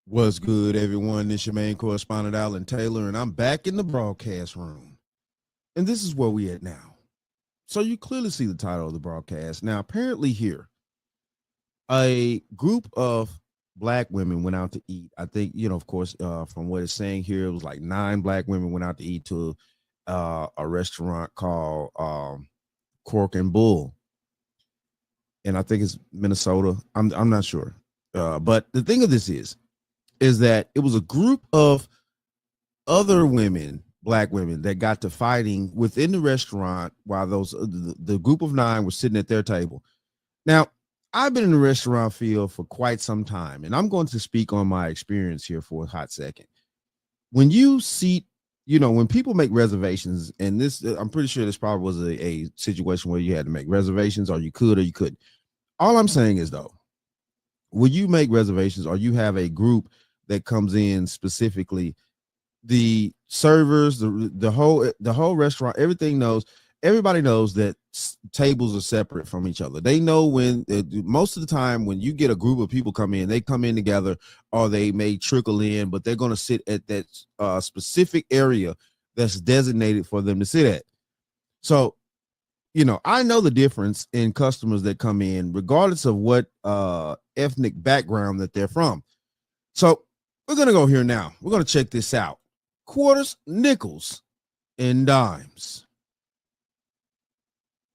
What's good, everyone? This your main correspondent, Alan Taylor, and I'm back in the broadcast room. And this is where we at now. So you clearly see the title of the broadcast. Now, apparently here, a group of black women went out to eat. I think, of course, from what it's saying here, it was like 9 black women went out to eat to a restaurant called CORK and Bull. And I think it's Minnesota. I'm not sure. But the thing of this is that it was a group of other women, black women, that got to fighting within the restaurant while the group of 9 were sitting at their table. Now, I've been in the restaurant field for quite some time, and I'm going to speak on my experience here for a hot second. When you seat, when people make reservations, and this, I'm pretty sure this probably was a situation where you had to make reservations, or you could or you couldn't. All I'm saying is, though, when you make reservations or you have a group that comes in specifically, the servers, the whole restaurant, everybody knows that tables are separate from each other. They know when most of the time when you get a group of people come in, they come in together or they may trickle in, but they're going to sit at that specific area that's designated for them to sit at. So, I know the difference in customers that come in, regardless of what ethnic background that they're from. So we're going to go here now. We're going to check this out. Quarters, nickels, and dimes.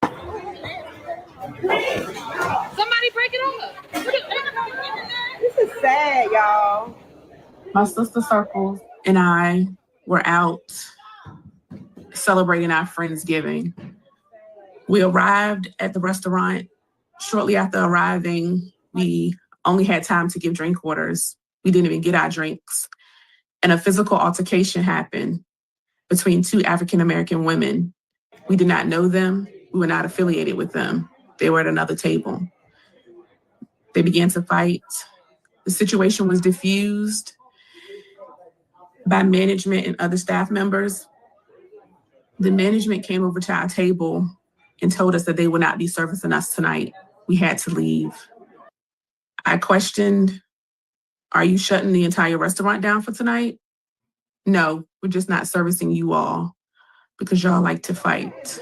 Somebody break it up. This is sad, y'all. My sister circles and I were out celebrating our Friendsgiving. We arrived at the restaurant. Shortly after arriving, we only had time to give drink orders. We didn't even get our drinks. And a physical altercation happened between 2 African-American women. We did not know them. We were not affiliated with them. They were at another table. They began to fight. The situation was diffused by management and other staff members. The management came over to our table and told us that they would not be servicing us tonight. We had to leave. I questioned, are you shutting the entire restaurant down for tonight? No, we're just not servicing you all because y'all like to fight.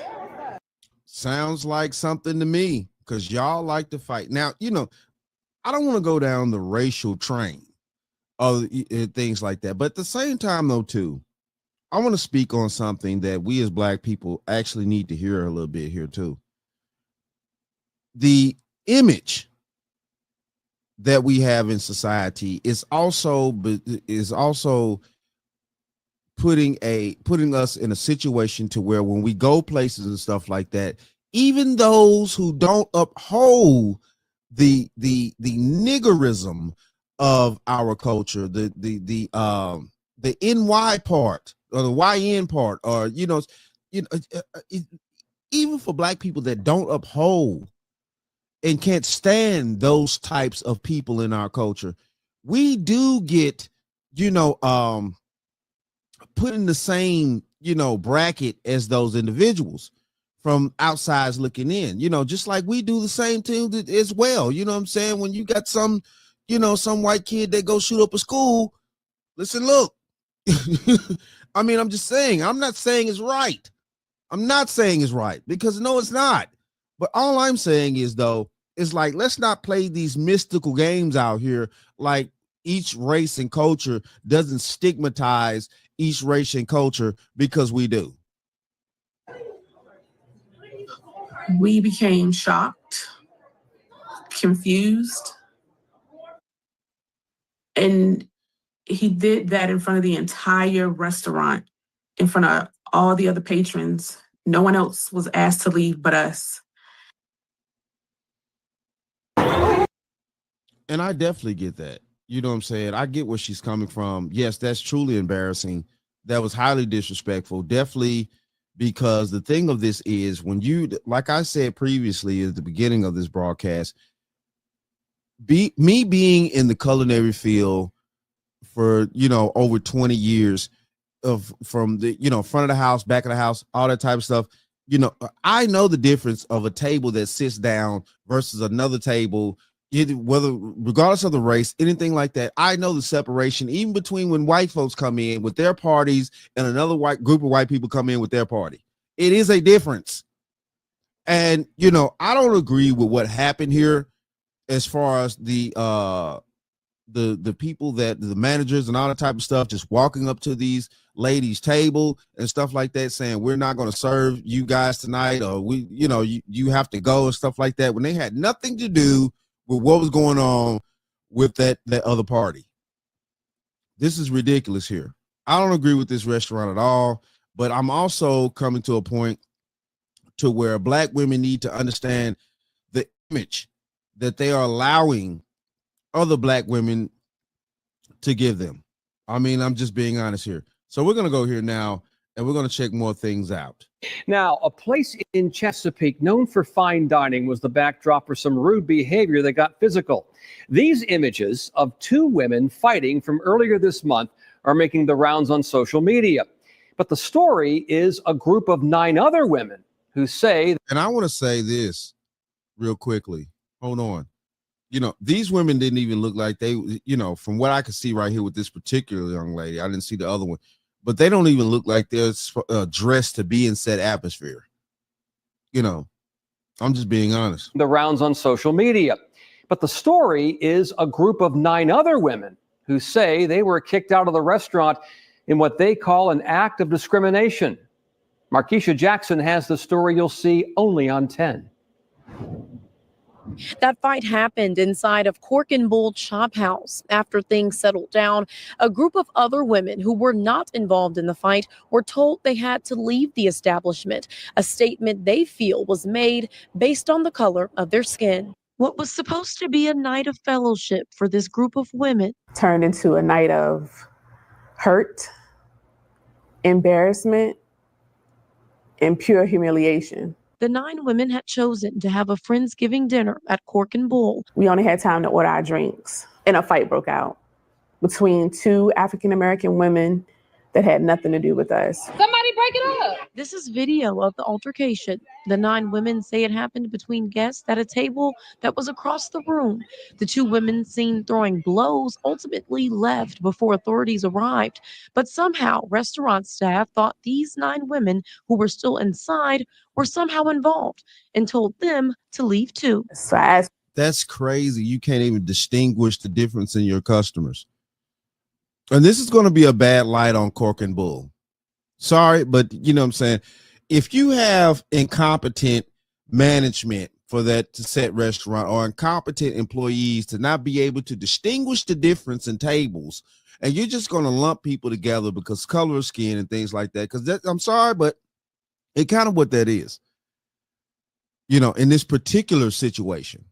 Sounds like something to me, because y'all like to fight. Now, I don't want to go down the racial train of things like that. But at the same time, though, too, I want to speak on something that we as black people actually need to hear a little bit here, too. The image that we have in society is also putting us in a situation to where when we go places and stuff like that, even those who don't uphold the niggerism of our culture, the NY part or the YN part, or even for black people that don't uphold and can't stand those types of people in our culture, we do get put in the same bracket as those individuals from outside looking in, just like we do the same thing as well. You know what I'm saying? When you got some white kid that go shoot up a school, listen, look, I mean, I'm just saying, I'm not saying it's right. I'm not saying it's right, because no, it's not. But all I'm saying is, though, is like, let's not play these mystical games out here. Like, each race and culture doesn't stigmatize each race and culture, because we do. We became shocked, confused, and he did that in front of the entire restaurant, in front of all the other patrons. No one else was asked to leave but us. And I definitely get that. You know what I'm saying? I get where she's coming from. Yes, that's truly embarrassing. That was highly disrespectful. Definitely, because the thing of this is, when you, like I said previously at the beginning of this broadcast, me being in the culinary field for, over 20 years, from the, front of the house, back of the house, all that type of stuff, I know the difference of a table that sits down versus another table whether regardless of the race, anything like that. I know the separation, even between when white folks come in with their parties and another white group of white people come in with their party. It is a difference. And I don't agree with what happened here as far as the people, that the managers and all that type of stuff, just walking up to these ladies' table and stuff like that, saying we're not going to serve you guys tonight, or you have to go and stuff like that, when they had nothing to do with what was going on with that other party. This is ridiculous here. I don't agree with this restaurant at all, but I'm also coming to a point to where black women need to understand the image that they are allowing other black women to give them. I mean, I'm just being honest here. So we're going to go here now, and we're going to check more things out. Now, a place in Chesapeake known for fine dining was the backdrop for some rude behavior that got physical. These images of two women fighting from earlier this month are making the rounds on social media. But the story is a group of 9 other women who say... And I want to say this real quickly. Hold on. These women didn't even look like they, from what I could see right here with this particular young lady, I didn't see the other one, but they don't even look like they're dressed to be in said atmosphere. I'm just being honest. The rounds on social media. But the story is a group of 9 other women who say they were kicked out of the restaurant in what they call an act of discrimination. Markeisha Jackson has the story you'll see only on 10. That fight happened inside of CORK and Bull Chop House. After things settled down, a group of other women who were not involved in the fight were told they had to leave the establishment, a statement they feel was made based on the color of their skin. What was supposed to be a night of fellowship for this group of women turned into a night of hurt, embarrassment, and pure humiliation. The 9 women had chosen to have a Friendsgiving dinner at CORK and Bull. We only had time to order our drinks, and a fight broke out between 2 African-American women that had nothing to do with us. Somebody break it up. This is video of the altercation. The 9 women say it happened between guests at a table that was across the room. The 2 women seen throwing blows ultimately left before authorities arrived. But somehow restaurant staff thought these 9 women who were still inside were somehow involved and told them to leave too. So that's crazy. You can't even distinguish the difference in your customers. And this is going to be a bad light on CORK and Bull. Sorry, but you know what I'm saying? If you have incompetent management for that set restaurant, or incompetent employees to not be able to distinguish the difference in tables, and you're just going to lump people together because color of skin and things like that, because I'm sorry, but it kind of what that is. In this particular situation,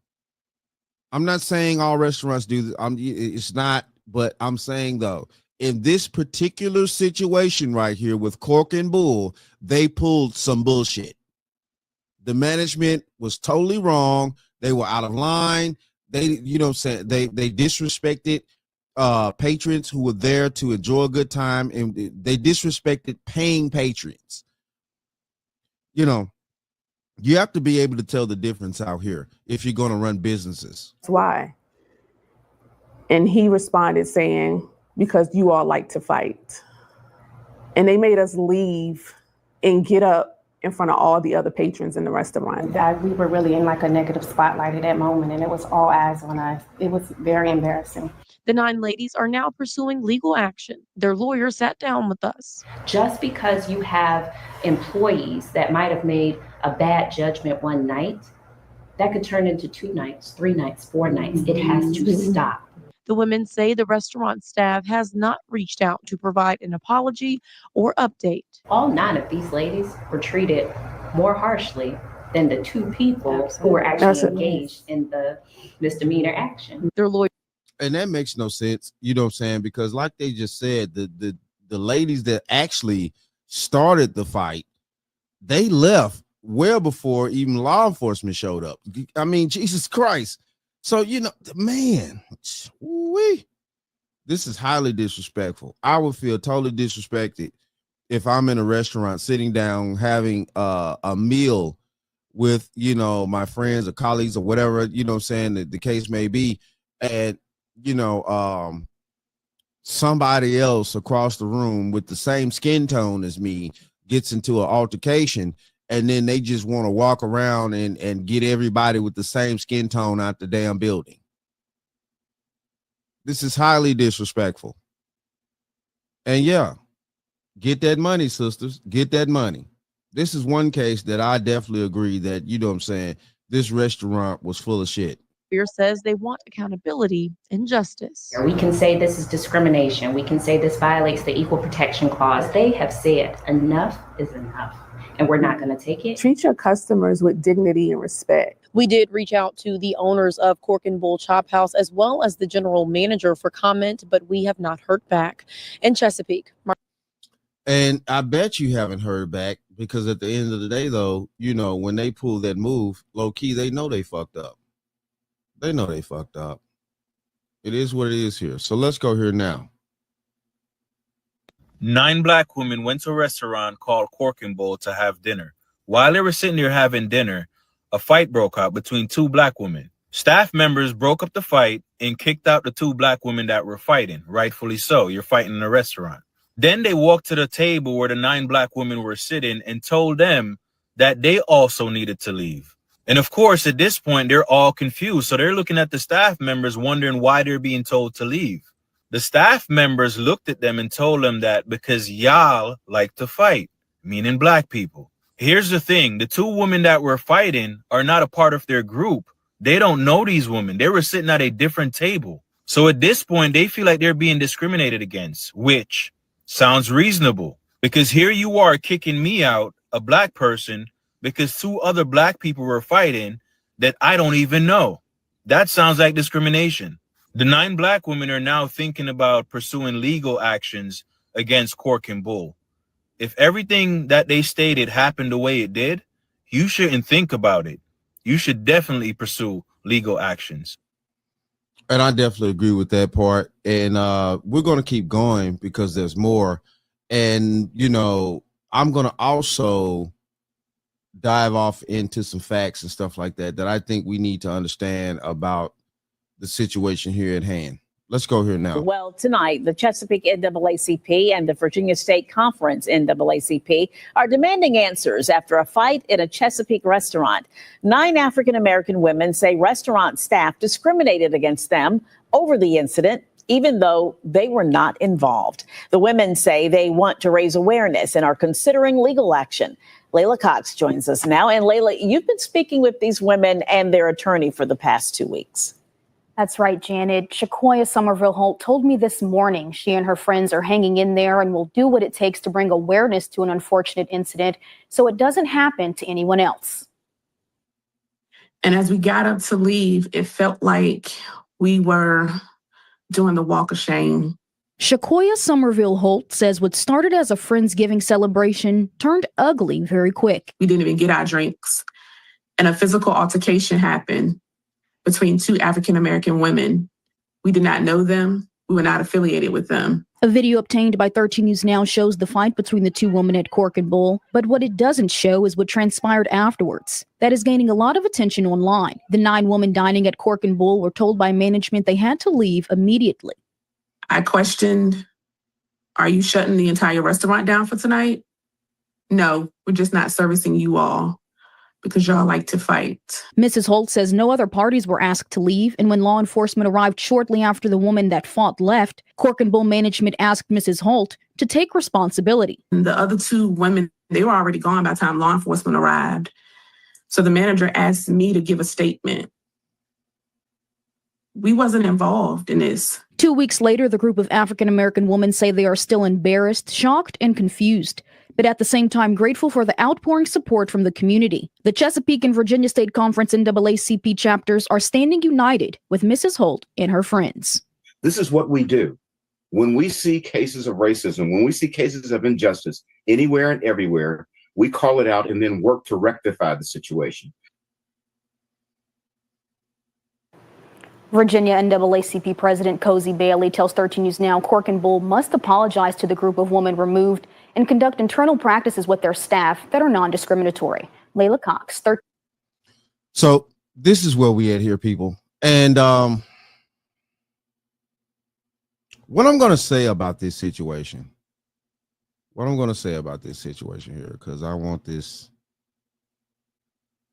I'm not saying all restaurants do this. It's not. But I'm saying, though, in this particular situation right here with CORK and Bull, they pulled some bullshit. The management was totally wrong. They were out of line. They disrespected patrons who were there to enjoy a good time, and they disrespected paying patrons. You have to be able to tell the difference out here if you're going to run businesses. that's why. And he responded saying, because you all like to fight. And they made us leave and get up in front of all the other patrons in the restaurant. We were really in like a negative spotlight at that moment, and it was all eyes on us. It was very embarrassing. The 9 ladies are now pursuing legal action. Their lawyer sat down with us. Just because you have employees that might have made a bad judgment one night, that could turn into 2 nights, 3 nights, 4 nights. It has to stop. The women say the restaurant staff has not reached out to provide an apology or update. All 9 of these ladies were treated more harshly than the 2 people who were actually engaged in the misdemeanor action. Their lawyer. And that makes no sense, you know what I'm saying? Because like they just said, the ladies that actually started the fight, they left well before even law enforcement showed up. I mean, Jesus Christ. So, man, this is highly disrespectful. I would feel totally disrespected if I'm in a restaurant sitting down having a meal with, you know, my friends or colleagues or whatever, you know what I'm saying, the case may be, and, you know, somebody else across the room with the same skin tone as me gets into an altercation, and then they just want to walk around and get everybody with the same skin tone out the damn building. This is highly disrespectful. And yeah, get that money, sisters. Get that money. This is one case that I definitely agree that, you know what I'm saying, this restaurant was full of shit. Spears says they want accountability and justice. We can say this is discrimination. We can say this violates the Equal Protection Clause. They have said enough is enough, and we're not going to take it. Treat your customers with dignity and respect. We did reach out to the owners of Cork and Bull Chop House as well as the general manager for comment, but we have not heard back. In Chesapeake. And I bet you haven't heard back, because at the end of the day, though, you know, when they pull that move, low key, they know they fucked up. They know they fucked up. It is what it is here. So let's go here now. 9 black women went to a restaurant called CORK and Bull to have dinner. While they were sitting there having dinner, a fight broke out between 2 black women. Staff members broke up the fight and kicked out the 2 black women that were fighting. Rightfully so. You're fighting in a restaurant. Then they walked to the table where the 9 black women were sitting and told them that they also needed to leave. And of course, at this point, they're all confused. So they're looking at the staff members, wondering why they're being told to leave. The staff members looked at them and told them that because y'all like to fight, meaning black people. Here's the thing. The 2 women that were fighting are not a part of their group. They don't know these women. They were sitting at a different table. So at this point, they feel like they're being discriminated against, which sounds reasonable, because here you are kicking me out, a black person, because 2 other black people were fighting that I don't even know. That sounds like discrimination. The 9 black women are now thinking about pursuing legal actions against CORK and Bull. If everything that they stated happened the way it did, you shouldn't think about it. You should definitely pursue legal actions. And I definitely agree with that part. And we're going to keep going because there's more. And, you know, I'm going to also dive off into some facts and stuff like that I think we need to understand about the situation here at hand. Let's go here now. Well, tonight, the Chesapeake NAACP and the Virginia State Conference NAACP are demanding answers after a fight in a Chesapeake restaurant. 9 African-American women say restaurant staff discriminated against them over the incident, even though they were not involved. The women say they want to raise awareness and are considering legal action. Layla Cox joins us now. And Layla, you've been speaking with these women and their attorney for the past 2 weeks. That's right, Janet. Shakoya Somerville Holt told me this morning she and her friends are hanging in there and will do what it takes to bring awareness to an unfortunate incident so it doesn't happen to anyone else. And as we got up to leave, it felt like we were doing the walk of shame. Shakoya Somerville Holt says what started as a Friendsgiving celebration turned ugly very quick. We didn't even get our drinks, and a physical altercation happened between 2 African-American women. We did not know them. We were not affiliated with them. A video obtained by 13 News Now shows the fight between the 2 women at CORK and Bull, but what it doesn't show is what transpired afterwards. That is gaining a lot of attention online. The 9 women dining at CORK and Bull were told by management they had to leave immediately. I questioned, are you shutting the entire restaurant down for tonight? No, we're just not servicing you all because y'all like to fight. Mrs. Holt says no other parties were asked to leave, and when law enforcement arrived shortly after the woman that fought left, CORK and Bull management asked Mrs. Holt to take responsibility. The other 2 women, they were already gone by the time law enforcement arrived. So the manager asked me to give a statement. We wasn't involved in this. 2 weeks later, the group of African-American women say they are still embarrassed, shocked, and confused, but at the same time grateful for the outpouring support from the community. The Chesapeake and Virginia State Conference NAACP chapters are standing united with Mrs. Holt and her friends. This is what we do. When we see cases of racism, when we see cases of injustice anywhere and everywhere, we call it out and then work to rectify the situation. Virginia NAACP President Cozy Bailey tells 13 News Now CORK and Bull must apologize to the group of women removed and conduct internal practices with their staff that are non-discriminatory. Layla Cox, 13 So this is where we at here, people. And what I'm going to say about this situation, here, because I want this,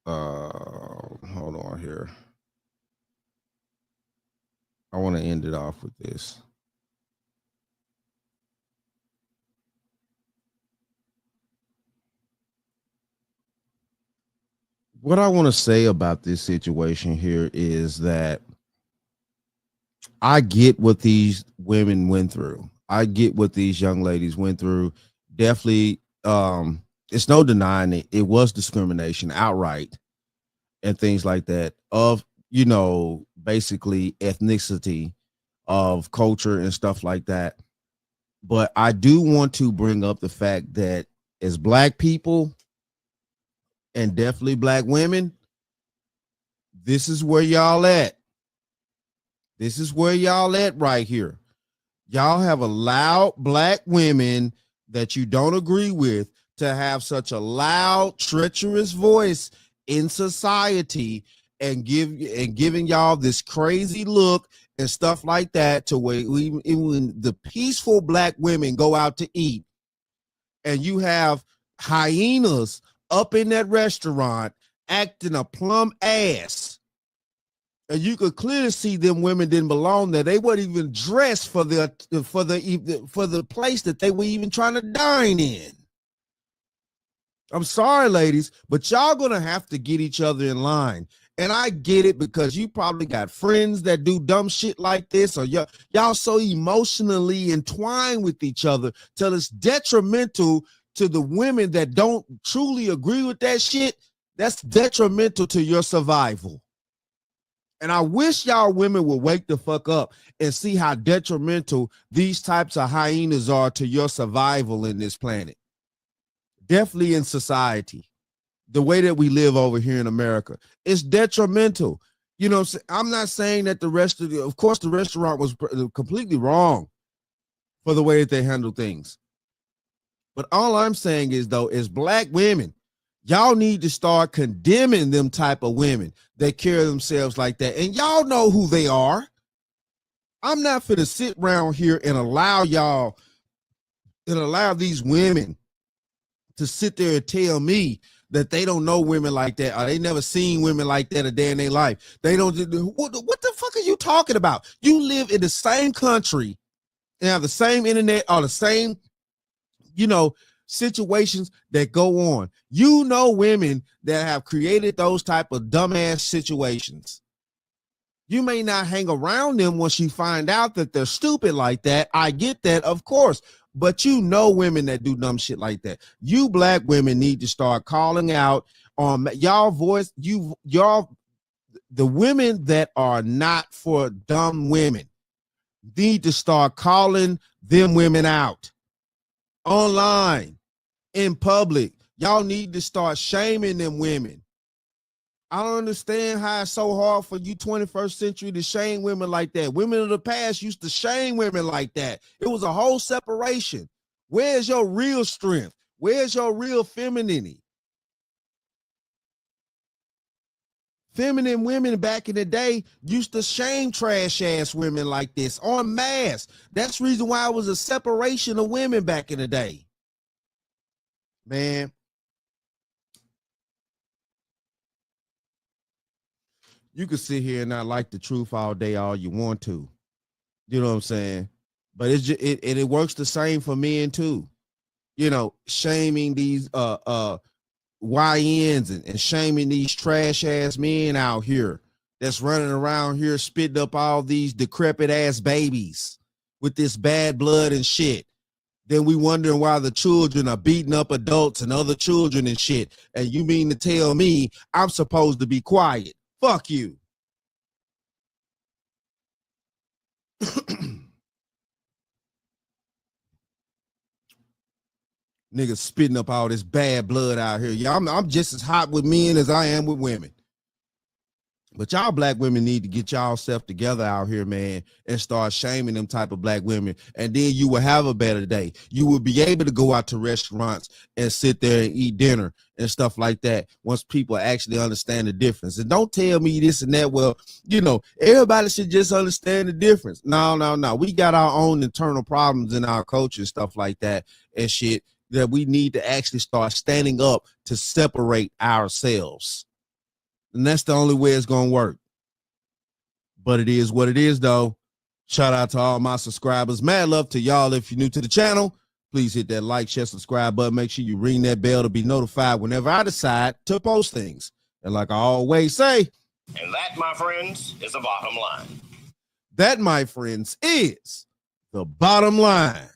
hold on here. I want to end it off with this. What I want to say about this situation here is that I get what these women went through. I get what these young ladies went through. Definitely, it's no denying it. It was discrimination outright and things like that of, basically ethnicity, of culture and stuff like that. But I do want to bring up the fact that as Black people, and definitely Black women, this is where y'all at. This is where y'all at right here. Y'all have allowed Black women that you don't agree with to have such a loud, treacherous voice in society and giving y'all this crazy look and stuff like that, to where even the peaceful Black women go out to eat, and you have hyenas up in that restaurant acting a plumb ass. And you could clearly see them women didn't belong there. They weren't even dressed for the place that they were even trying to dine in. I'm sorry, ladies, but y'all gonna have to get each other in line. And I get it, because you probably got friends that do dumb shit like this, or y'all so emotionally entwined with each other till it's detrimental to the women that don't truly agree with that shit. That's detrimental to your survival. And I wish y'all women would wake the fuck up and see how detrimental these types of hyenas are to your survival in this planet. Definitely in society. The way that we live over here in America, it's detrimental. I'm not saying that of course, the restaurant was completely wrong for the way that they handle things. But all I'm saying is, though, is Black women, y'all need to start condemning them type of women that carry themselves like that. And y'all know who they are. I'm not finna sit around here and allow these women to sit there and tell me that they don't know women like that, or they never seen women like that a day in their life. They don't. What the fuck are you talking about? You live in the same country and have the same internet, or the same, situations that go on. Women that have created those type of dumbass situations. You may not hang around them once you find out that they're stupid like that. I get that, of course. But women that do dumb shit like that. You Black women need to start calling out on y'all voice. The women that are not for dumb women need to start calling them women out online, in public. Y'all need to start shaming them women. I don't understand how it's so hard for you 21st century to shame women like that. Women of the past used to shame women like that. It was a whole separation. Where's your real strength? Where's your real femininity? Feminine women back in the day used to shame trash ass women like this en masse. That's the reason why it was a separation of women back in the day. Man, you can sit here and not like the truth all day, all you want to. You know what I'm saying? But it works the same for men too. Shaming these YNs and shaming these trash ass men out here that's running around here spitting up all these decrepit ass babies with this bad blood and shit. Then we wondering why the children are beating up adults and other children and shit. And you mean to tell me I'm supposed to be quiet? Fuck you. Niggas spitting up all this bad blood out here. Yeah, I'm just as hot with men as I am with women. But y'all black women need to get y'all self together out here, man, and start shaming them type of black women. And then you will have a better day. You will be able to go out to restaurants and sit there and eat dinner and stuff like that once people actually understand the difference. And don't tell me this and that. Well, you know, everybody should just understand the difference. No. We got our own internal problems in our culture and stuff like that and shit that we need to actually start standing up to separate ourselves. And that's the only way it's going to work. But it is what it is, though. Shout out to all my subscribers. Mad love to y'all. If you're new to the channel, please hit that like, share, subscribe button. Make sure you ring that bell to be notified whenever I decide to post things. And like I always say, and that, my friends, is the bottom line. That, my friends, is the bottom line.